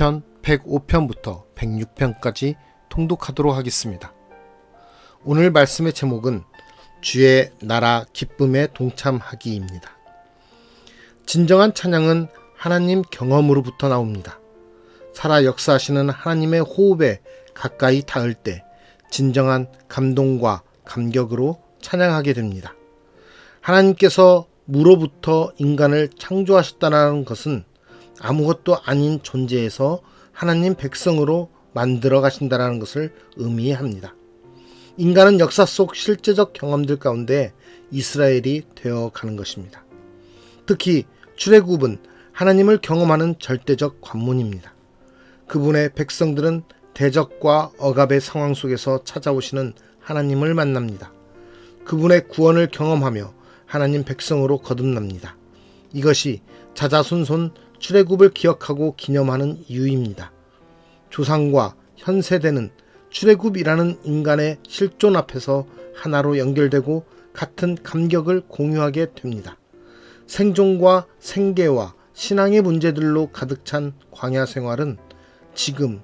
편 105편부터 106편까지 통독하도록 하겠습니다. 오늘 말씀의 제목은 주의 나라 기쁨에 동참하기입니다. 진정한 찬양은 하나님 경험으로부터 나옵니다. 살아 역사하시는 하나님의 호흡에 가까이 닿을 때 진정한 감동과 감격으로 찬양하게 됩니다. 하나님께서 무로부터 인간을 창조하셨다는 것은 아무것도 아닌 존재에서 하나님 백성으로 만들어 가신다는 것을 의미합니다. 인간은 역사 속 실제적 경험들 가운데 이스라엘이 되어 가는 것입니다. 특히 출애굽은 하나님을 경험하는 절대적 관문입니다. 그분의 백성들은 대적과 억압의 상황 속에서 찾아오시는 하나님을 만납니다. 그분의 구원을 경험하며 하나님 백성으로 거듭납니다. 이것이 자자손손 출애굽을 기억하고 기념하는 이유입니다. 조상과 현 세대는 출애굽이라는 인간의 실존 앞에서 하나로 연결되고 같은 감격을 공유하게 됩니다. 생존과 생계와 신앙의 문제들로 가득 찬 광야 생활은 지금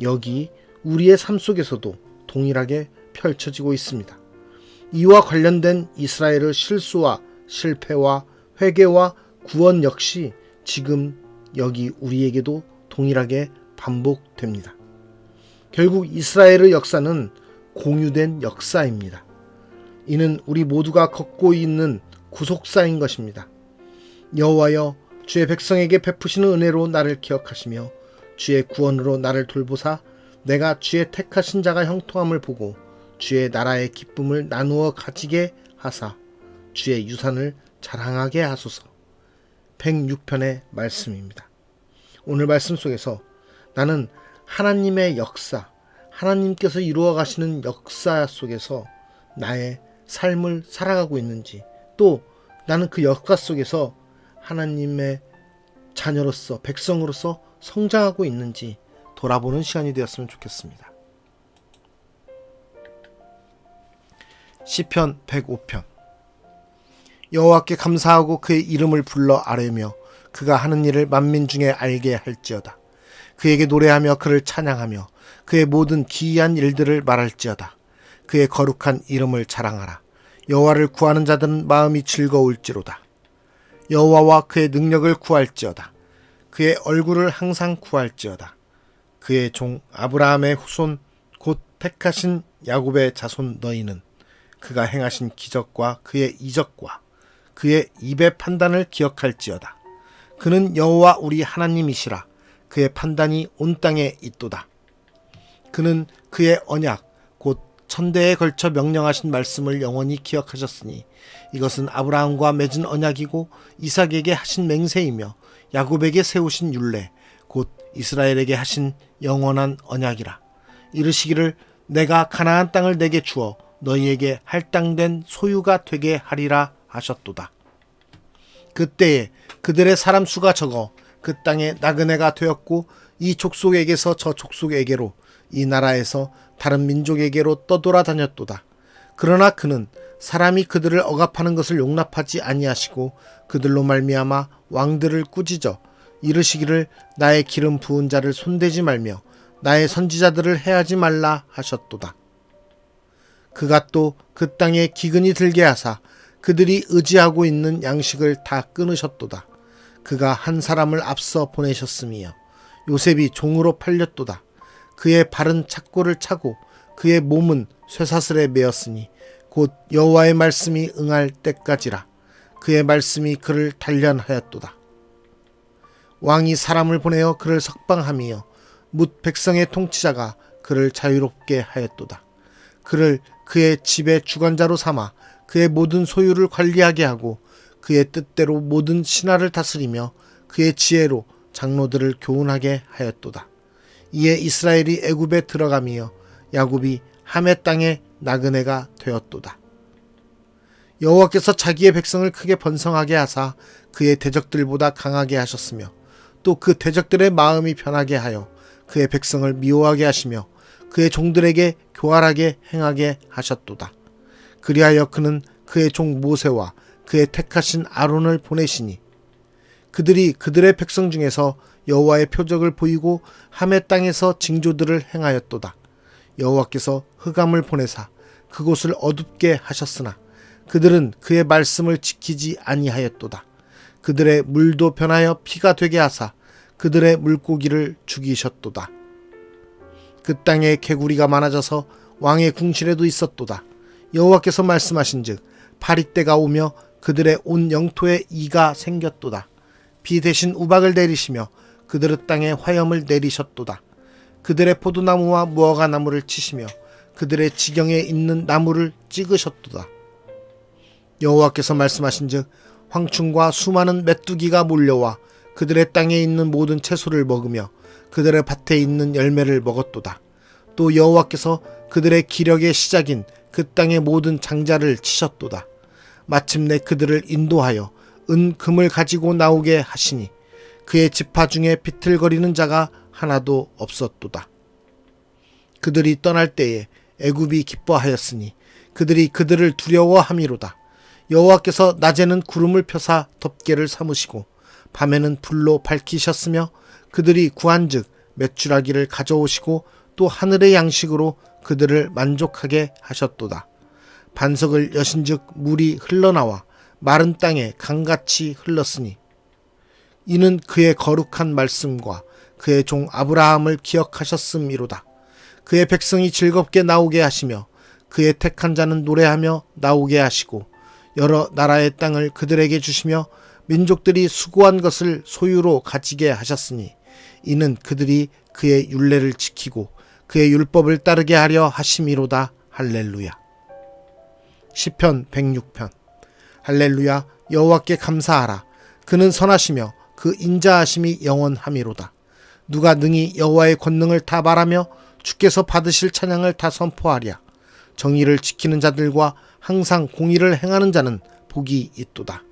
여기 우리의 삶 속에서도 동일하게 펼쳐지고 있습니다. 이와 관련된 이스라엘의 실수와 실패와 회개와 구원 역시 지금 여기 우리에게도 동일하게 반복됩니다. 결국 이스라엘의 역사는 공유된 역사입니다. 이는 우리 모두가 걷고 있는 구속사인 것입니다. 여호와여, 주의 백성에게 베푸시는 은혜로 나를 기억하시며 주의 구원으로 나를 돌보사 내가 주의 택하신 자가 형통함을 보고 주의 나라의 기쁨을 나누어 가지게 하사 주의 유산을 자랑하게 하소서. 106편의 말씀입니다. 오늘 말씀 속에서 나는 하나님의 역사, 하나님께서 이루어 가시는 역사 속에서 나의 삶을 살아가고 있는지, 또 나는 그 역사 속에서 하나님의 자녀로서, 백성으로서 성장하고 있는지 돌아보는 시간이 되었으면 좋겠습니다. 시편 105편. 여호와께 감사하고 그의 이름을 불러 아뢰며 그가 하는 일을 만민 중에 알게 할지어다. 그에게 노래하며 그를 찬양하며 그의 모든 기이한 일들을 말할지어다. 그의 거룩한 이름을 자랑하라. 여호와를 구하는 자들은 마음이 즐거울지로다. 여호와와 그의 능력을 구할지어다. 그의 얼굴을 항상 구할지어다. 그의 종 아브라함의 후손 곧 택하신 야곱의 자손 너희는 그가 행하신 기적과 그의 이적과 그의 입의 판단을 기억할지어다. 그는 여호와 우리 하나님이시라. 그의 판단이 온 땅에 있도다. 그는 그의 언약 곧 천대에 걸쳐 명령하신 말씀을 영원히 기억하셨으니 이것은 아브라함과 맺은 언약이고 이삭에게 하신 맹세이며 야곱에게 세우신 율례 곧 이스라엘에게 하신 영원한 언약이라. 이르시기를 내가 가나안 땅을 내게 주어 너희에게 할당된 소유가 되게 하리라 하셨도다. 그때에 그들의 사람 수가 적어 그 땅에 나그네가 되었고 이 족속에게서 저 족속에게로 이 나라에서 다른 민족에게로 떠돌아다녔도다. 그러나 그는 사람이 그들을 억압하는 것을 용납하지 아니하시고 그들로 말미암아 왕들을 꾸짖어 이르시기를 나의 기름 부은 자를 손대지 말며 나의 선지자들을 해하지 말라 하셨도다. 그가 또 그 땅에 기근이 들게 하사 그들이 의지하고 있는 양식을 다 끊으셨도다. 그가 한 사람을 앞서 보내셨으며 요셉이 종으로 팔렸도다. 그의 발은 착고를 차고 그의 몸은 쇠사슬에 매었으니 곧 여호와의 말씀이 응할 때까지라. 그의 말씀이 그를 단련하였도다. 왕이 사람을 보내어 그를 석방하며 뭇 백성의 통치자가 그를 자유롭게 하였도다. 그를 그의 집의 주관자로 삼아 그의 모든 소유를 관리하게 하고 그의 뜻대로 모든 신하를 다스리며 그의 지혜로 장로들을 교훈하게 하였도다. 이에 이스라엘이 애굽에 들어가며 야곱이 함의 땅에 나그네가 되었도다. 여호와께서 자기의 백성을 크게 번성하게 하사 그의 대적들보다 강하게 하셨으며 또 그 대적들의 마음이 변하게 하여 그의 백성을 미워하게 하시며 그의 종들에게 교활하게 행하게 하셨도다. 그리하여 그는 그의 종 모세와 그의 택하신 아론을 보내시니 그들이 그들의 백성 중에서 여호와의 표적을 보이고 함의 땅에서 징조들을 행하였도다. 여호와께서 흑암을 보내사 그곳을 어둡게 하셨으나 그들은 그의 말씀을 지키지 아니하였도다. 그들의 물도 변하여 피가 되게 하사 그들의 물고기를 죽이셨도다. 그 땅에 개구리가 많아져서 왕의 궁실에도 있었도다. 여호와께서 말씀하신즉 파리때가 오며 그들의 온 영토에 이가 생겼도다. 비 대신 우박을 내리시며 그들의 땅에 화염을 내리셨도다. 그들의 포도나무와 무화과나무를 치시며 그들의 지경에 있는 나무를 찍으셨도다. 여호와께서 말씀하신즉 황충과 수많은 메뚜기가 몰려와 그들의 땅에 있는 모든 채소를 먹으며 그들의 밭에 있는 열매를 먹었도다. 또 여호와께서 그들의 기력의 시작인 그 땅의 모든 장자를 치셨도다. 마침내 그들을 인도하여 금을 가지고 나오게 하시니 그의 지파 중에 비틀거리는 자가 하나도 없었도다. 그들이 떠날 때에 애굽이 기뻐하였으니 그들이 그들을 두려워함이로다. 여호와께서 낮에는 구름을 펴사 덮개를 삼으시고 밤에는 불로 밝히셨으며 그들이 구한즉 메추라기를 가져오시고 또 하늘의 양식으로 그들을 만족하게 하셨도다. 반석을 여신즉 물이 흘러나와 마른 땅에 강같이 흘렀으니 이는 그의 거룩한 말씀과 그의 종 아브라함을 기억하셨음이로다. 그의 백성이 즐겁게 나오게 하시며 그의 택한 자는 노래하며 나오게 하시고 여러 나라의 땅을 그들에게 주시며 민족들이 수고한 것을 소유로 가지게 하셨으니 이는 그들이 그의 율례를 지키고 그의 율법을 따르게 하려 하심이로다. 할렐루야. 시편 106편. 할렐루야. 여호와께 감사하라. 그는 선하시며 그 인자하심이 영원함이로다. 누가 능히 여호와의 권능을 다 말하며 주께서 받으실 찬양을 다 선포하랴. 정의를 지키는 자들과 항상 공의를 행하는 자는 복이 있도다.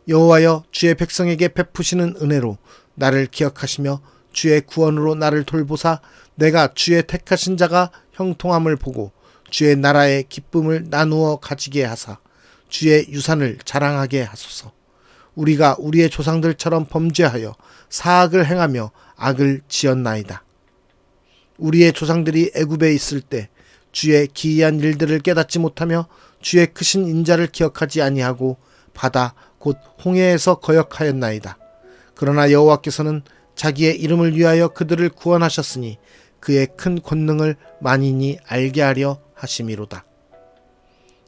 여호와여, 주의 백성에게 베푸시는 은혜로 나를 기억하시며 주의 구원으로 나를 돌보사 내가 주의 택하신 자가 형통함을 보고 주의 나라의 기쁨을 나누어 가지게 하사 주의 유산을 자랑하게 하소서. 우리가 우리의 조상들처럼 범죄하여 사악을 행하며 악을 지었나이다. 우리의 조상들이 애굽에 있을 때 주의 기이한 일들을 깨닫지 못하며 주의 크신 인자를 기억하지 아니하고 바다 곧 홍해에서 거역하였나이다. 그러나 여호와께서는 자기의 이름을 위하여 그들을 구원하셨으니 그의 큰 권능을 만인이 알게 하려 하심이로다.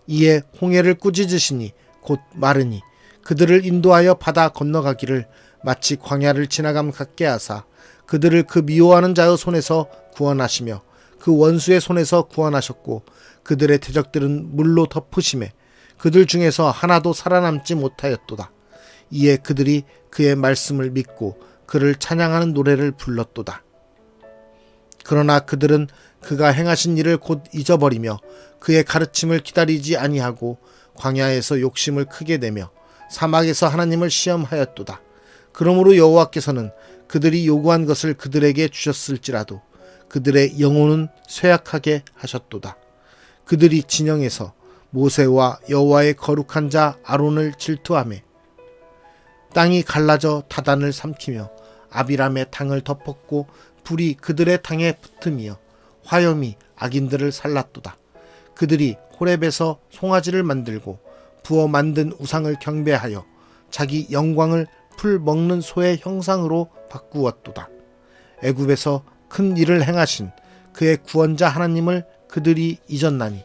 이에 홍해를 꾸짖으시니 곧 마르니 그들을 인도하여 바다 건너가기를 마치 광야를 지나감 같게 하사 그들을 그 미워하는 자의 손에서 구원하시며 그 원수의 손에서 구원하셨고 그들의 대적들은 물로 덮으심에 그들 중에서 하나도 살아남지 못하였도다. 이에 그들이 그의 말씀을 믿고 그를 찬양하는 노래를 불렀도다. 그러나 그들은 그가 행하신 일을 곧 잊어버리며 그의 가르침을 기다리지 아니하고 광야에서 욕심을 크게 내며 사막에서 하나님을 시험하였도다. 그러므로 여호와께서는 그들이 요구한 것을 그들에게 주셨을지라도 그들의 영혼은 쇠약하게 하셨도다. 그들이 진영에서 모세와 여호와의 거룩한 자 아론을 질투하며 땅이 갈라져 다단을 삼키며 아비람의 당을 덮었고 불이 그들의 당에 붙으며 화염이 악인들을 살랐도다. 그들이 호렙에서 송아지를 만들고 부어 만든 우상을 경배하여 자기 영광을 풀 먹는 소의 형상으로 바꾸었도다. 애굽에서 큰 일을 행하신 그의 구원자 하나님을 그들이 잊었나니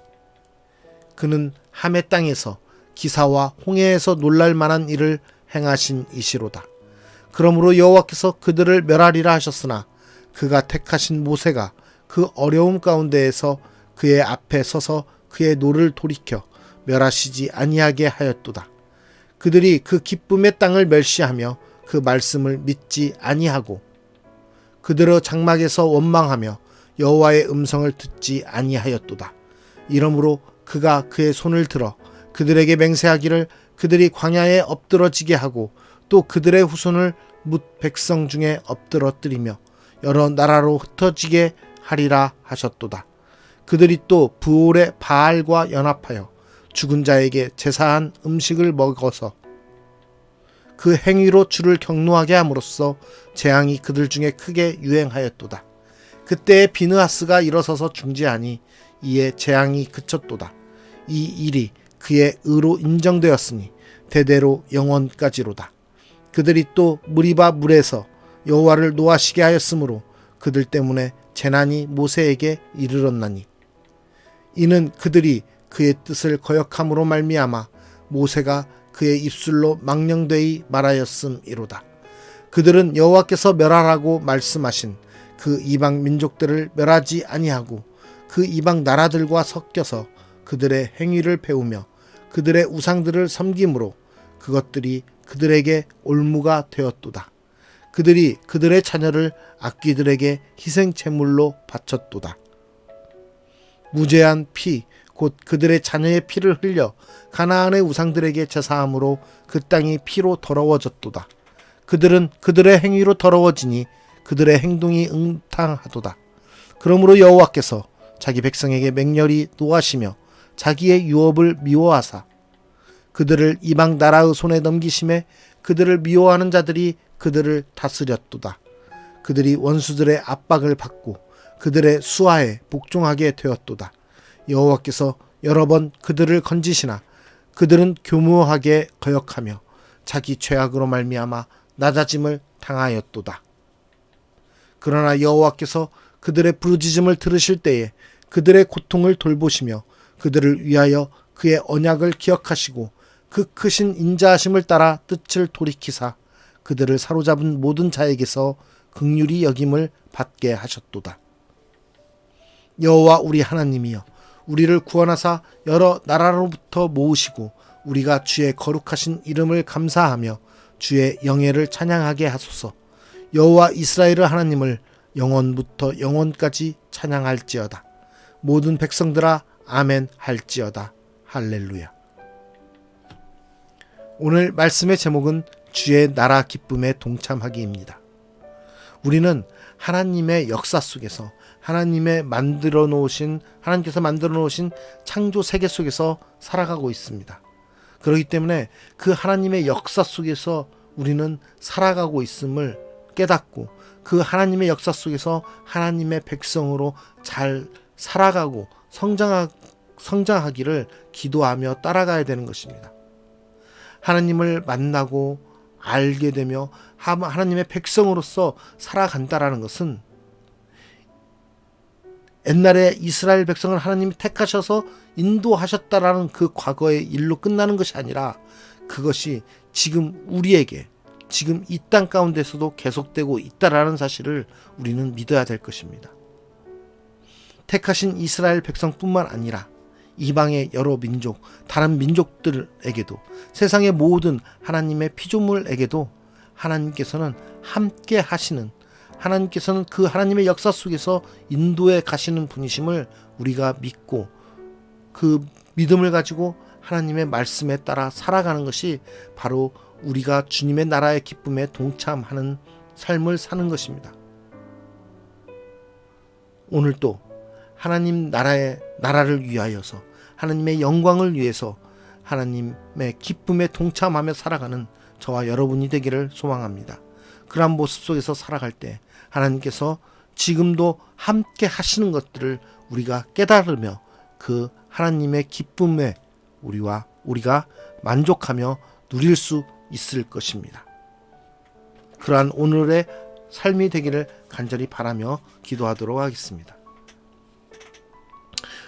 그는 함의 땅에서 기사와 홍해에서 놀랄 만한 일을 행하신 이시로다. 그러므로 여호와께서 그들을 멸하리라 하셨으나 그가 택하신 모세가 그 어려움 가운데에서 그의 앞에 서서 그의 노를 돌이켜 멸하시지 아니하게 하였도다. 그들이 그 기쁨의 땅을 멸시하며 그 말씀을 믿지 아니하고 그들의 장막에서 원망하며 여호와의 음성을 듣지 아니하였도다. 이러므로 그가 그의 손을 들어 그들에게 맹세하기를 그들이 광야에 엎드러지게 하고 또 그들의 후손을 뭇 백성 중에 엎드러뜨리며 여러 나라로 흩어지게 하리라 하셨도다. 그들이 또 부올의 바알과 연합하여 죽은 자에게 제사한 음식을 먹어서 그 행위로 주를 경노하게 함으로써 재앙이 그들 중에 크게 유행하였도다. 그때에 비느하스가 일어서서 중지하니 이에 재앙이 그쳤도다. 이 일이 그의 의로 인정되었으니 대대로 영원까지로다. 그들이 또 무리바 물에서 여호와를 노하시게 하였으므로 그들 때문에 재난이 모세에게 이르렀나니 이는 그들이 그의 뜻을 거역함으로 말미암아 모세가 그의 입술로 망령되이 말하였음이로다. 그들은 여호와께서 멸하라고 말씀하신 그 이방 민족들을 멸하지 아니하고 그 이방 나라들과 섞여서 그들의 행위를 배우며 그들의 우상들을 섬김으로 그것들이 그들에게 올무가 되었도다. 그들이 그들의 자녀를 악귀들에게 희생 제물로 바쳤도다. 무죄한 피, 곧 그들의 자녀의 피를 흘려 가나안의 우상들에게 제사함으로 그 땅이 피로 더러워졌도다. 그들은 그들의 행위로 더러워지니 그들의 행동이 응탕하도다. 그러므로 여호와께서 자기 백성에게 맹렬히 노하시며 자기의 유업을 미워하사 그들을 이방 나라의 손에 넘기심에 그들을 미워하는 자들이 그들을 다스렸도다. 그들이 원수들의 압박을 받고 그들의 수하에 복종하게 되었도다. 여호와께서 여러 번 그들을 건지시나 그들은 교묘하게 거역하며 자기 죄악으로 말미암아 낮아짐을 당하였도다. 그러나 여호와께서 그들의 부르짖음을 들으실 때에 그들의 고통을 돌보시며 그들을 위하여 그의 언약을 기억하시고 그 크신 인자하심을 따라 뜻을 돌이키사 그들을 사로잡은 모든 자에게서 긍휼히 여김을 받게 하셨도다. 여호와 우리 하나님이여, 우리를 구원하사 여러 나라로부터 모으시고 우리가 주의 거룩하신 이름을 감사하며 주의 영예를 찬양하게 하소서. 여호와 이스라엘의 하나님을 영원부터 영원까지 찬양할지어다. 모든 백성들아 아멘 할지어다. 할렐루야. 오늘 말씀의 제목은 주의 나라 기쁨에 동참하기입니다. 우리는 하나님의 역사 속에서 하나님께서 만들어 놓으신 창조 세계 속에서 살아가고 있습니다. 그렇기 때문에 그 하나님의 역사 속에서 우리는 살아가고 있음을 깨닫고 그 하나님의 역사 속에서 하나님의 백성으로 잘 살아가고 성장하기를 기도하며 따라가야 되는 것입니다. 하나님을 만나고 알게 되며 하나님의 백성으로서 살아간다라는 것은 옛날에 이스라엘 백성을 하나님이 택하셔서 인도하셨다라는 그 과거의 일로 끝나는 것이 아니라 그것이 지금 우리에게 지금 이 땅 가운데서도 계속되고 있다라는 사실을 우리는 믿어야 될 것입니다. 택하신 이스라엘 백성뿐만 아니라 이방의 여러 민족, 다른 민족들에게도 세상의 모든 하나님의 피조물에게도 하나님께서는 함께 하시는, 하나님께서는 그 하나님의 역사 속에서 인도해 가시는 분이심을 우리가 믿고 그 믿음을 가지고 하나님의 말씀에 따라 살아가는 것이 바로 우리가 주님의 나라의 기쁨에 동참하는 삶을 사는 것입니다. 오늘도 하나님 나라를 위하여서 하나님의 영광을 위해서 하나님의 기쁨에 동참하며 살아가는 저와 여러분이 되기를 소망합니다. 그러한 모습 속에서 살아갈 때 하나님께서 지금도 함께 하시는 것들을 우리가 깨달으며 그 하나님의 기쁨에 우리가 만족하며 누릴 수 있을 것입니다. 그러한 오늘의 삶이 되기를 간절히 바라며 기도하도록 하겠습니다.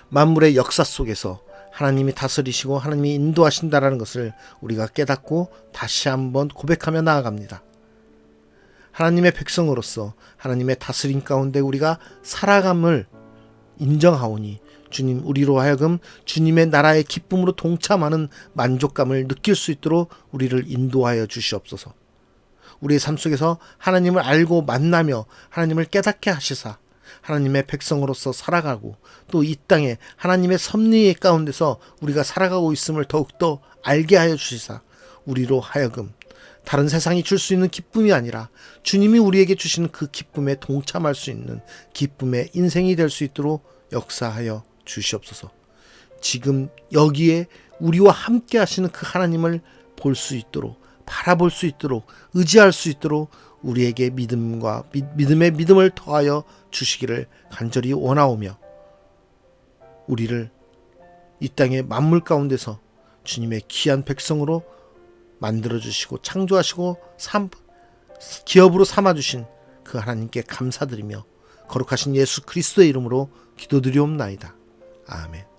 만물의 역사 속에서 하나님이 다스리시고 하나님이 인도하신다라는 것을 우리가 깨닫고 다시 한번 고백하며 나아갑니다. 하나님의 백성으로서 하나님의 다스림 가운데 우리가 살아감을 인정하오니 주님, 우리로 하여금 주님의 나라의 기쁨으로 동참하는 만족감을 느낄 수 있도록 우리를 인도하여 주시옵소서. 우리의 삶 속에서 하나님을 알고 만나며 하나님을 깨닫게 하시사 하나님의 백성으로서 살아가고 또 이 땅에 하나님의 섭리 가운데서 우리가 살아가고 있음을 더욱더 알게 하여 주시사 우리로 하여금 다른 세상이 줄 수 있는 기쁨이 아니라 주님이 우리에게 주시는 그 기쁨에 동참할 수 있는 기쁨의 인생이 될 수 있도록 역사하여 주시옵소서. 지금 여기에 우리와 함께 하시는 그 하나님을 볼 수 있도록 바라볼 수 있도록, 의지할 수 있도록 우리에게 믿음의 믿음을 더하여 주시기를 간절히 원하오며, 우리를 이 땅의 만물 가운데서 주님의 귀한 백성으로 만들어주시고 창조하시고 기업으로 삼아주신 그 하나님께 감사드리며 거룩하신 예수 그리스도의 이름으로 기도드리옵나이다. 아멘.